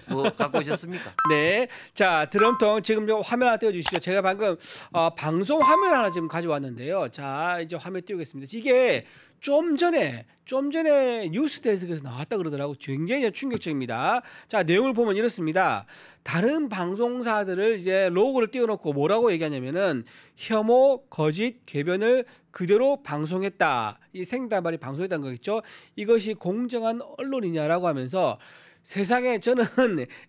뭐 갖고 오셨습니까? 네, 자 드럼통 지금 저 화면 하나 띄워주시죠. 제가 방금 방송 화면 하나 지금 가져왔는데요. 자 이제 화면 띄우겠습니다. 이게 좀 전에 뉴스데스크에서 나왔다 그러더라고. 굉장히 충격적입니다. 자 내용을 보면 이렇습니다. 다른 방송사들을 이제 로고를 띄워놓고 뭐라고 얘기하냐면은 혐오, 거짓, 궤변을 그대로 방송했다. 이 생다발이 방송했다는 거겠죠. 이것이 공정한 언론이냐라고 하면서 세상에 저는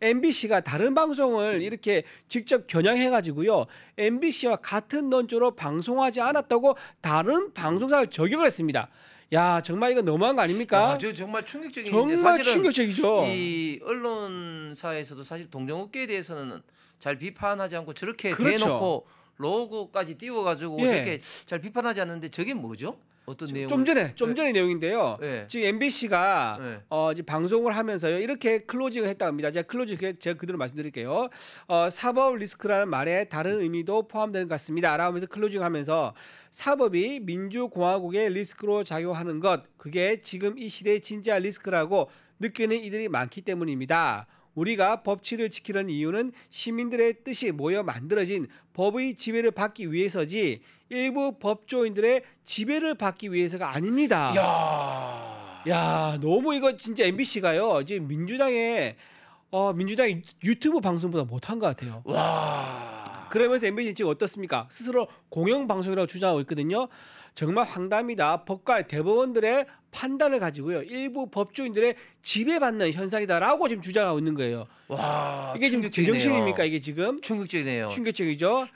MBC가 다른 방송을 이렇게 직접 겨냥해가지고요. MBC와 같은 논조로 방송하지 않았다고 다른 방송사를 저격을 했습니다. 야 정말 이거 너무한 거 아닙니까? 저 정말 충격적인 정말 사실은 충격적이죠. 이 언론사에서도 사실 동종업계에 대해서는 잘 비판하지 않고 저렇게 그렇죠. 대놓고 로고까지 띄워가지고 예. 저렇게 잘 비판하지 않는데 저게 뭐죠? 어떤 내용? 좀 전에 내용인데요. 네. 지금 MBC가 네. 이제 방송을 하면서요 이렇게 클로징을 했다고 합니다. 제가 그대로 말씀드릴게요. 사법 리스크라는 말에 다른 의미도 포함되는 것 같습니다. 라고 하면서 클로징하면서 사법이 민주공화국의 리스크로 작용하는 것 그게 지금 이 시대의 진짜 리스크라고 느끼는 이들이 많기 때문입니다. 우리가 법치를 지키는 이유는 시민들의 뜻이 모여 만들어진 법의 지배를 받기 위해서지 일부 법조인들의 지배를 받기 위해서가 아닙니다. 야, 너무 이거 진짜 MBC가요. 지금 민주당이 유튜브 방송보다 못한 것 같아요. 와. 그러면서 MBC 지금 어떻습니까? 스스로 공영 방송이라고 주장하고 있거든요. 정말 황당합니다. 법관 대법원들의 판단을 가지고요. 일부 법조인들의 지배받는 현상이다라고 지금 주장하고 있는 거예요. 와. 이게 지금 제정신입니까? 이게 지금 충격적이네요. 충격적이죠.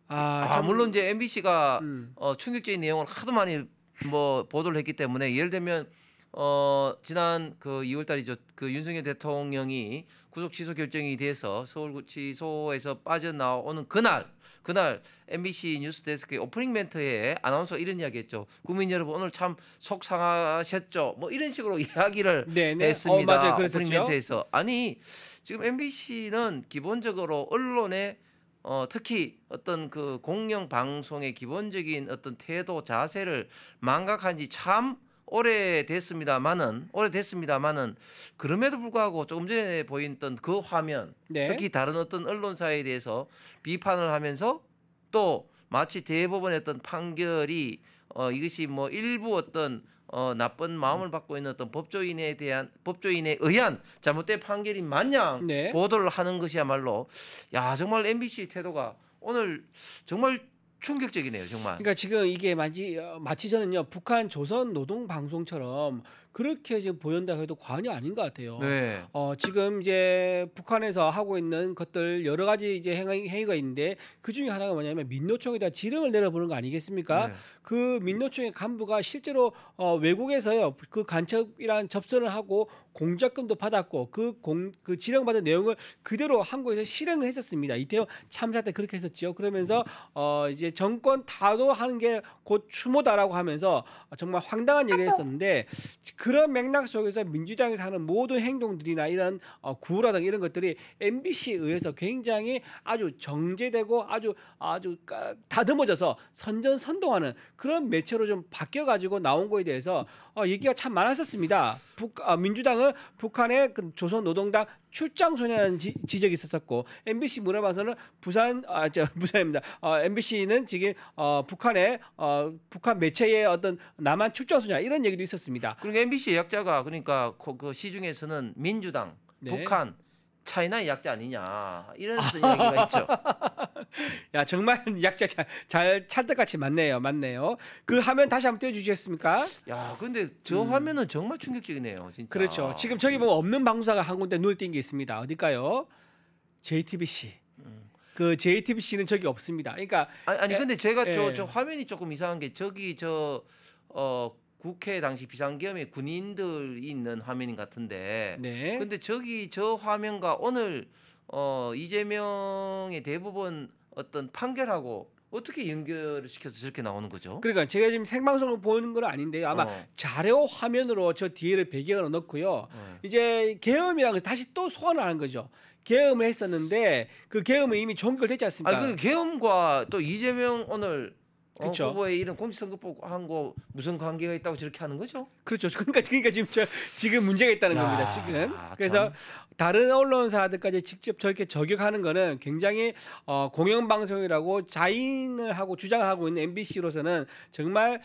참, 물론 이제 MBC가 음. 충격적인 내용을 하도 많이 뭐 보도를 했기 때문에 예를 들면 지난 그 2월 달이죠. 그 윤석열 대통령이 구속 취소 결정이 돼서 서울구치소에서 빠져나오는 그날 MBC 뉴스데스크의 오프닝 멘트에 아나운서 이런 이야기했죠. 국민 여러분 오늘 참 속상하셨죠. 뭐 이런 식으로 이야기를 했습니다. 맞아요. 오프닝 멘트에서. 아니 지금 MBC는 기본적으로 언론의 특히 어떤 그 공영 방송의 기본적인 어떤 태도 자세를 망각한 지 참 오래됐습니다마는 그럼에도 불구하고 조금 전에 보였던 그 화면 네. 특히 다른 어떤 언론사에 대해서 비판을 하면서 또 마치 대법원의 어떤 판결이 이것이 뭐 일부 어떤 나쁜 마음을 갖고 있는 어떤 법조인에 의한 잘못된 판결이 마냥 네. 보도를 하는 것이야말로 야 정말 MBC 태도가 오늘 정말 충격적이네요, 정말. 그러니까 지금 이게 마치 저는요 북한 조선 노동 방송처럼 그렇게 지금 보인다 해도 과언이 아닌 것 같아요. 네. 지금 이제 북한에서 하고 있는 것들 여러 가지 이제 행위가 있는데 그 중에 하나가 뭐냐면 민노총에다 지령을 내려보는 거 아니겠습니까? 네. 그 민노총의 간부가 실제로 외국에서요 그 간첩이란 접선을 하고 공작금도 받았고 그 지령받은 내용을 그대로 한국에서 실행을 했었습니다. 이태원 참사 때 그렇게 했었죠. 그러면서 이제 정권 타도하는 게 곧 추모다라고 하면서 정말 황당한 얘기를 했었는데 그런 맥락 속에서 민주당에서 하는 모든 행동들이나 이런 구호라든가 이런 것들이 MBC에 의해서 굉장히 아주 정제되고 아주 다듬어져서 선전선동하는 그런 매체로 좀 바뀌어가지고 나온 거에 대해서 얘기가 참 많았었습니다. 민주당은 북한의 그 조선노동당 출장소녀라는 지적이 있었었고 MBC 문화방송은 부산입니다. MBC는 지금 북한 매체의 어떤 남한 출장소녀 이런 얘기도 있었습니다. 그러니까 MBC의 약자가 그러니까 그 시중에서는 민주당, 네. 북한, 차이나의 약자 아니냐 이런 어떤 이야기가 있죠. 야 정말 약자 잘 찰떡같이 맞네요. 그 화면 다시 한번 띄워주시겠습니까? 야 근데 저 화면은 정말 충격적이네요, 진짜. 그렇죠. 지금 저기 보면 없는 방송사가 한 군데 눈을 띈 게 있습니다. 어딜까요? JTBC. 그 JTBC는 저기 없습니다. 그러니까 아니 근데 제가 예. 저 화면이 조금 이상한 게 저기 국회 당시 비상계엄의 군인들이 있는 화면인 같은데. 네. 근데 저기 저 화면과 오늘 이재명의 대법원 어떤 판결하고 어떻게 연결을 시켜서 저렇게 나오는 거죠? 그러니까 제가 지금 생방송을 보는 건 아닌데요. 아마 자료 화면으로 저 뒤에를 배경으로 넣고요. 이제 계엄이라는 걸 다시 또 소환을 하는 거죠. 계엄을 했었는데 그 계엄은 이미 종결됐지 않습니까? 그 계엄과 또 이재명 오늘 그쵸. 후보의 이런 공직선거법하고 무슨 관계가 있다고 저렇게 하는 거죠? 그렇죠. 그러니까 지금 문제가 있다는 야, 겁니다. 지금. 그래서 참. 다른 언론사들까지 직접 저렇게 저격하는 거는 굉장히 공영방송이라고 자인을 하고 주장을 하고 있는 MBC로서는 정말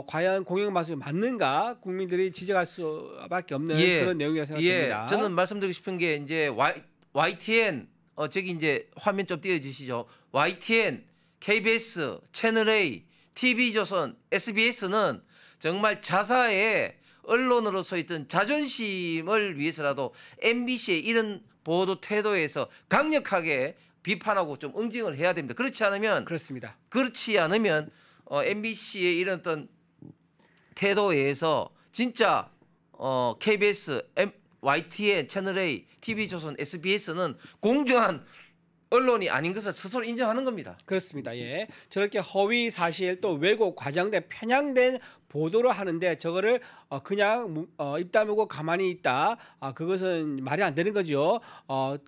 과연 공영방송이 맞는가 국민들이 지적할 수밖에 없는 그런 내용이라고 생각됩니다. 저는 말씀드리고 싶은 게 이제 YTN 저기 이제 화면 좀 띄워주시죠. YTN, KBS, 채널A, TV조선, SBS는 정말 자사의 언론으로서 있던 자존심을 위해서라도 MBC의 이런 보도 태도에서 강력하게 비판하고 좀 응징을 해야 됩니다. 그렇지 않으면 MBC의 이런 어떤 태도에서 진짜 KBS, YTN, 채널A, TV조선, SBS는 공정한 언론이 아닌 것을 스스로 인정하는 겁니다. 그렇습니다. 예, 저렇게 허위 사실 또 왜곡 과장된 편향된 보도를 하는데 저거를 그냥 입 다물고 가만히 있다. 그것은 말이 안 되는 거죠.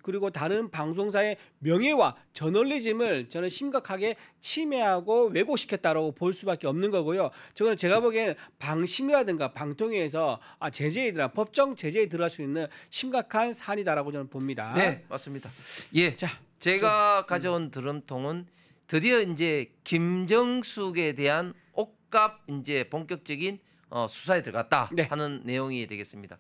그리고 다른 방송사의 명예와 저널리즘을 저는 심각하게 침해하고 왜곡시켰다라고 볼 수밖에 없는 거고요. 저거는 제가 보기에는 방심이라든가 방통위에서 제재에 법정 제재에 들어갈 수 있는 심각한 사안이다라고 저는 봅니다. 네, 맞습니다. 예, 자, 제가 가져온 드럼통은 드디어 이제 김정숙에 대한 옷값 이제 본격적인 수사에 들어갔다 하는 내용이 되겠습니다.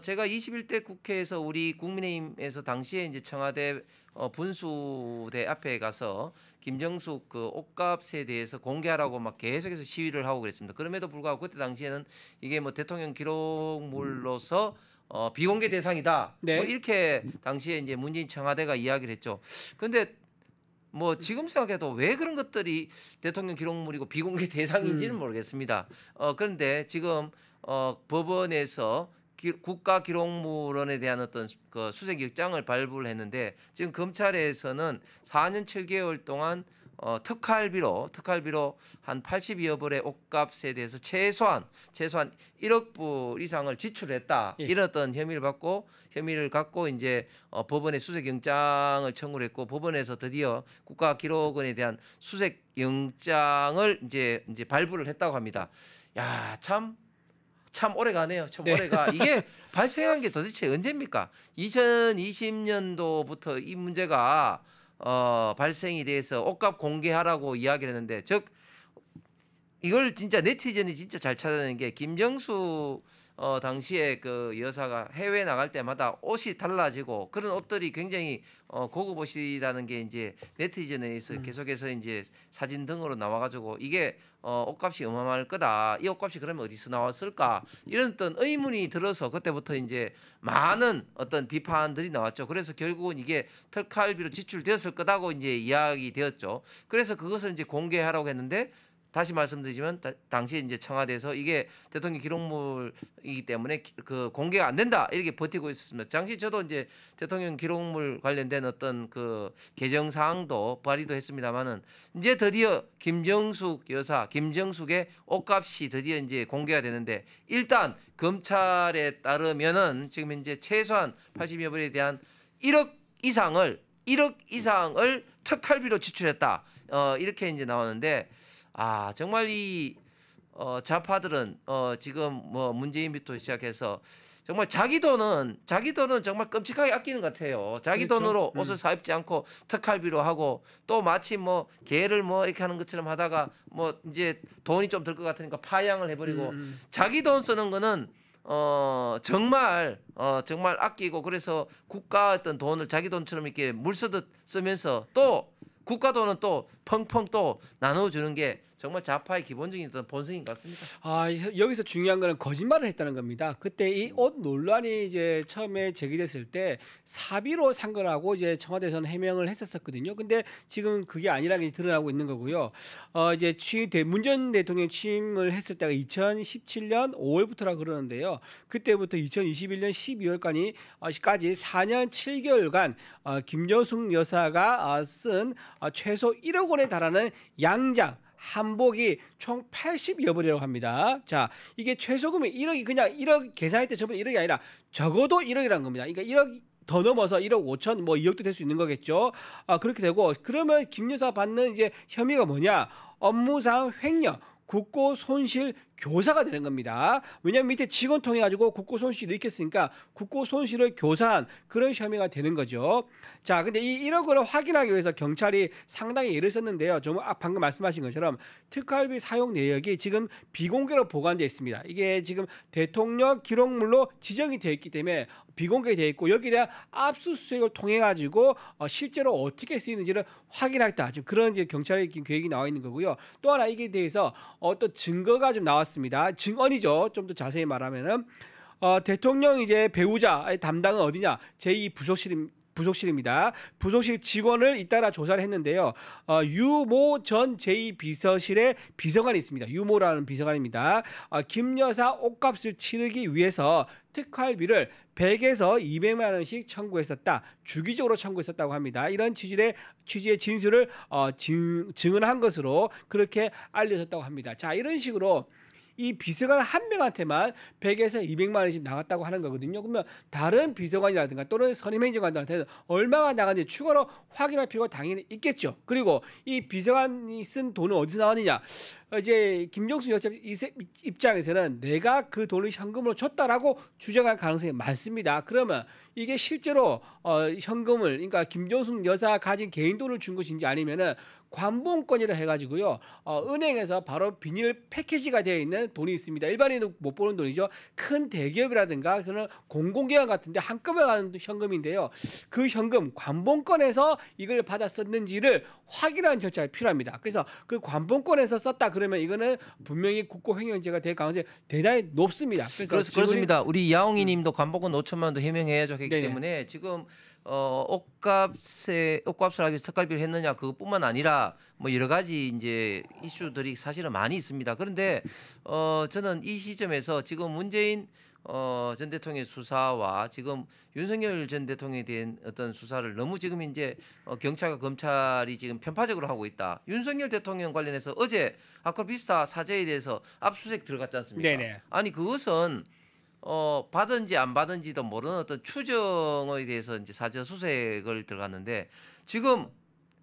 제가 21대 국회에서 우리 국민의힘에서 당시에 이제 청와대 분수대 앞에 가서 김정숙 그 옷값에 대해서 공개하라고 막 계속해서 시위를 하고 그랬습니다. 그럼에도 불구하고 그때 당시에는 이게 뭐 대통령 기록물로서 비공개 대상이다. 뭐 이렇게 당시에 이제 문재인 청와대가 이야기를 했죠. 근데 뭐 지금 생각해도 왜 그런 것들이 대통령 기록물이고 비공개 대상인지는 모르겠습니다. 그런데 지금 법원에서 국가기록물원에 대한 어떤 그 수색영장을 발부를 했는데 지금 검찰에서는 4년 7개월 동안 특활비로 한 82여 벌의 옷값에 대해서 최소한 1억 불 이상을 지출했다. 이런 어떤 혐의를 갖고 이제 법원에 수색영장을 청구를 했고 법원에서 드디어 국가기록원에 대한 수색영장을 이제 발부를 했다고 합니다. 야, 참 오래 가네요. 오래가. 이게 발생한 게 도대체 언제입니까? 2020년도부터 이 문제가 발생이 돼서 옷값 공개하라고 이야기를 했는데 즉 이걸 진짜 네티즌이 진짜 잘 찾아내는 게 김정숙 당시에 그 여사가 해외 나갈 때마다 옷이 달라지고 그런 옷들이 굉장히 고급 옷이라는 게 이제 네티즌에서 계속해서 이제 사진 등으로 나와가지고 이게 옷값이 어마어마할 거다. 이 옷값이 그러면 어디서 나왔을까? 이런 어떤 의문이 들어서 그때부터 이제 많은 어떤 비판들이 나왔죠. 그래서 결국은 이게 특활비로 지출되었을 거다고 이제 이야기되었죠. 그래서 그것을 이제 공개하라고 했는데. 다시 말씀드리지만 당시 이제 청와대에서 이게 대통령 기록물이기 때문에 그 공개가 안 된다 이렇게 버티고 있었습니다. 당시 저도 이제 대통령 기록물 관련된 어떤 그 개정 사항도 발의도 했습니다만은 이제 드디어 김정숙 여사 김정숙의 옷값이 드디어 이제 공개가 되는데 일단 검찰에 따르면은 지금 현재 최소한 80여 벌에 대한 1억 이상을 특활비로 지출했다. 이렇게 이제 나오는데. 정말 이 좌파들은 지금 뭐 문재인부터 시작해서 정말 자기 돈은 정말 끔찍하게 아끼는 것 같아요. 자기 돈으로 옷을 사 입지 않고 특활비로 하고 또 마치 뭐 개를 뭐 이렇게 하는 것처럼 하다가 뭐 이제 돈이 좀 들 것 같으니까 파양을 해버리고 자기 돈 쓰는 거는 정말 아끼고 그래서 국가 어떤 돈을 자기 돈처럼 이렇게 물 쓰듯 쓰면서 또 국가 돈은 또 펑펑 또 나눠주는 게 정말 좌파의 기본적인 어떤 본성인 것 같습니다. 여기서 중요한 거는 거짓말을 했다는 겁니다. 그때 이 옷 논란이 이제 처음에 제기됐을 때 사비로 산 거라고 이제 청와대에서는 해명을 했었거든요. 근데 지금 그게 아니라는 게 드러나고 있는 거고요. 이제 문 전 대통령 취임을 했을 때가 2017년 5월부터라 그러는데요. 그때부터 2021년 12월까지 4년 7개월간 김정숙 여사가 쓴 최소 1억 원에 달하는 양장 한복이 총 80여 벌이라고 합니다. 자, 이게 최소금이 1억이 그냥 1억 계산할 때 저번에 1억이 아니라 적어도 1억이라는 겁니다. 그러니까 1억 더 넘어서 1억 5천 뭐 2억도 될 수 있는 거겠죠. 그렇게 되고 그러면 김 여사 받는 이제 혐의가 뭐냐? 업무상 횡령, 국고 손실 교사가 되는 겁니다. 왜냐하면 밑에 직원 통해 가지고 국고 손실을 일으켰으니까 국고 손실을 교사한 그런 혐의가 되는 거죠. 자, 근데 이런 거를 확인하기 위해서 경찰이 상당히 애를 썼는데요. 좀 방금 말씀하신 것처럼 특활비 사용 내역이 지금 비공개로 보관되어 있습니다. 이게 지금 대통령 기록물로 지정이 되어 있기 때문에 비공개되어 있고 여기에 대한 압수수색을 통해 가지고 실제로 어떻게 쓰이는지를 확인하겠다. 지금 그런 이제 경찰의 계획이 나와 있는 거고요. 또 하나 이게 대해서 어떤 증거가 좀 나왔습니다. 증언이죠. 좀 더 자세히 말하면은 대통령 이제 배우자의 담당은 어디냐? 부속실입니다. 부속실 직원을 잇따라 조사를 했는데요. 유모 전 제2비서실의 비서관이 있습니다. 유모라는 비서관입니다. 김 여사 옷값을 치르기 위해서 특활비를 100에서 200만 원씩 청구했었다. 주기적으로 청구했었다고 합니다. 이런 취지의 진술을 증언한 것으로 그렇게 알려졌다고 합니다. 자, 이런 식으로 이 비서관 한 명한테만 100에서 200만 원씩 나갔다고 하는 거거든요. 그러면 다른 비서관이라든가 또는 선임행정관들한테는 얼마가 나갔는지 추가로 확인할 필요가 당연히 있겠죠. 그리고 이 비서관이 쓴 돈은 어디서 나왔느냐? 이제 김정수 여사 입장에서는 내가 그 돈을 현금으로 줬다라고 주장할 가능성이 많습니다. 그러면 이게 실제로 현금을, 그러니까 김정수 여사가 가진 개인 돈을 준 것인지 아니면은 관봉권이라 해가지고요, 은행에서 바로 비닐 패키지가 되어 있는 돈이 있습니다. 일반인은 못 보는 돈이죠. 큰 대기업이라든가 그런 공공기관 같은데 한꺼번에 가는 현금인데요. 그 현금 관봉권에서 이걸 받았었는지를 확인하는 절차가 필요합니다. 그래서 그 관봉권에서 썼다 그러면 이거는 분명히 국고횡령죄가 될 가능성이 대단히 높습니다. 그렇습니다. 우리 야옹이님도 관봉권 5천만 원도 해명해야죠. 하기 때문에 지금 옷값을 하기 위해서 특활비를 했느냐 그것뿐만 아니라 뭐 여러 가지 이제 이슈들이 사실은 많이 있습니다. 그런데 저는 이 시점에서 지금 문재인 전 대통령의 수사와 지금 윤석열 전 대통령에 대한 어떤 수사를 너무 지금 이제 경찰과 검찰이 지금 편파적으로 하고 있다. 윤석열 대통령 관련해서 어제 아크로비스타 사저에 대해서 압수수색 들어갔지 않습니까? 네네. 아니 그것은 받은지 안 받은지도 모르는 어떤 추정에 대해서 이제 사저 수색을 들어갔는데 지금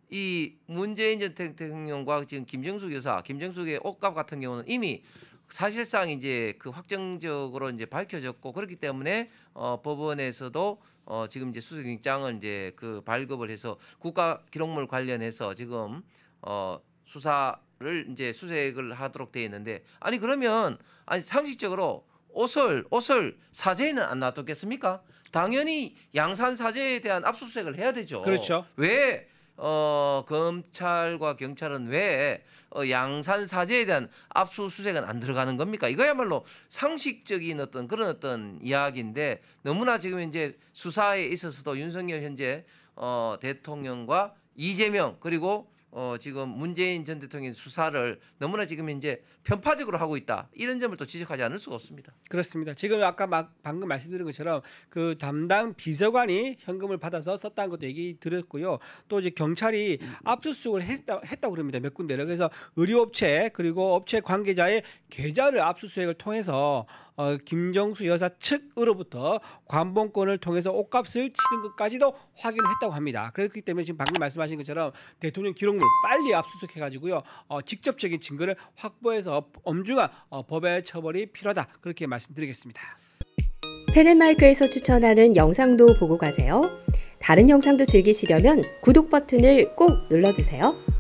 이 문재인 전 대통령과 지금 김정숙 여사, 김정숙의 옷값 같은 경우는 이미 사실상 이제 그 확정적으로 이제 밝혀졌고 그렇기 때문에 법원에서도 지금 이제 수색영장을 이제 그 발급을 해서 국가 기록물 관련해서 지금 수사를 이제 수색을 하도록 되어 있는데 아니 그러면 아니 상식적으로 옷을 사제에는 안 놔뒀겠습니까? 당연히 양산 사제에 대한 압수수색을 해야 되죠. 그렇죠. 왜 검찰과 경찰은 왜 양산 사제에 대한 압수수색은 안 들어가는 겁니까? 이거야말로 상식적인 어떤 그런 어떤 이야기인데 너무나 지금 이제 수사에 있어서도 윤석열 현재 대통령과 이재명 그리고 지금 문재인 전 대통령의 수사를 너무나 지금 이제 편파적으로 하고 있다. 이런 점을 또 지적하지 않을 수가 없습니다. 그렇습니다. 지금 아까 방금 말씀드린 것처럼 그 담당 비서관이 현금을 받아서 썼다는 것도 얘기 드렸고요. 또 이제 경찰이 압수수색을 했다고 그럽니다. 몇 군데를. 그래서 의료업체 그리고 업체 관계자의 계좌를 압수수색을 통해서 김정수 여사 측으로부터 관봉권을 통해서 옷값을 치른 것까지도 확인을 했다고 합니다. 그렇기 때문에 지금 방금 말씀하신 것처럼 대통령 기록물 빨리 압수수색해가지고요 직접적인 증거를 확보해서 엄중한 법의 처벌이 필요하다 그렇게 말씀드리겠습니다. 펜앤마이크에서 추천하는 영상도 보고 가세요. 다른 영상도 즐기시려면 구독 버튼을 꼭 눌러주세요.